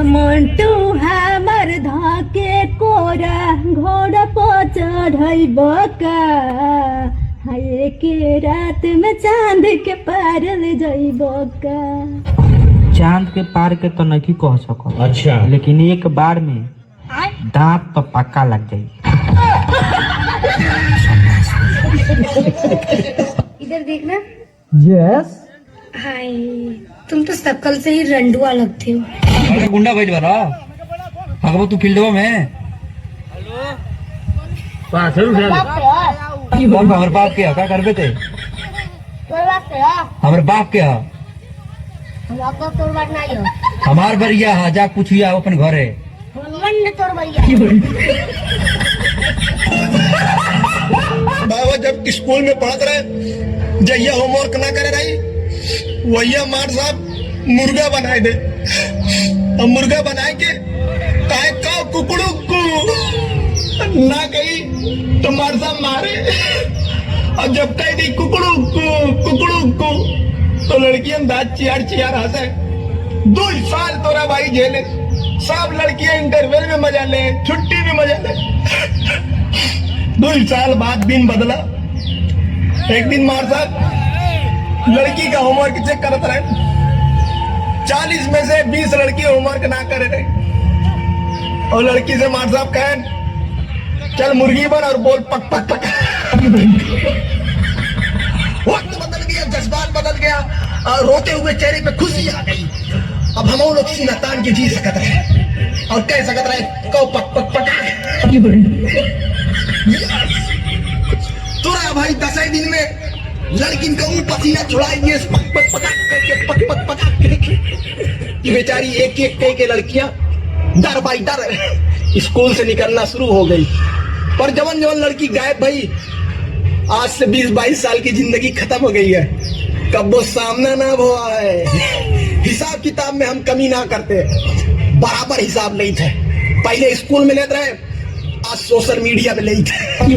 मंटू हमर धाके कोरा घोड़ा पर चढ़ब का, हाय के रात में चांद के पार ले जाइब का। चांद के पार के तो नहीं कह सको, अच्छा, लेकिन एक बार में दांत तो पक्का लग जाए। इधर देखना। यस। हाय, तुम तो शक्ल से ही रंडुआ लगते हो। अरे गुंडा बैठ बरा हगबो तू फील्डवा में। कौन हमर बाप के का करबे ते? हमर बाप के हमार बरिया हा, जा पूछिया अपन घरे। बाबा जब स्कूल में पढ़त रहे, जहिया होमवर्क ना करे रही, वहिया मार साहब मुर्गा बनाए दे। और मुर्गा बनाए के काहे का कुकड़ू को ना कही तो मार साहब मारे। और जब कह दी कुकड़ू को तो लड़कियां दांत चियार चियार हंसे। 2 साल तोरा भाई झेले, सब लड़कियां इंटरवल में मजा ले, छुट्टी में मजा ले। 2 साल बाद दिन बदला। एक दिन मार साहब लड़की का होमवर्क चेक करते रहे, 40 में से 20 लड़की होमवर्क ना करे रहे। और लड़की से मार साहब कहे चल मुर्गी बन और बोल पक पक पक। वक्त बदल गया, जज्बात बदल गया, और रोते हुए चेहरे पे खुशी आ गई। अब हम लोग सीना तान के जी सकते रहे और कह सकते रहे कहो पक पक पक। तोरा भाई 10 दिन में लड़किन का पसीना छुड़ाएंगे पक पक पका करके, पक पक पका करके। बेचारी एक एक के लड़कियां डर बाई डर स्कूल से निकलना शुरू हो गई। पर जवन जवन लड़की गायब भाई, आज से 20-22 साल की जिंदगी खत्म हो गई है। कब वो सामना ना हुआ है। हिसाब किताब में हम कमी ना करते, बराबर हिसाब नहीं थे। पहले स्कूल में लेते रहे, आज सोशल मीडिया में नहीं थे।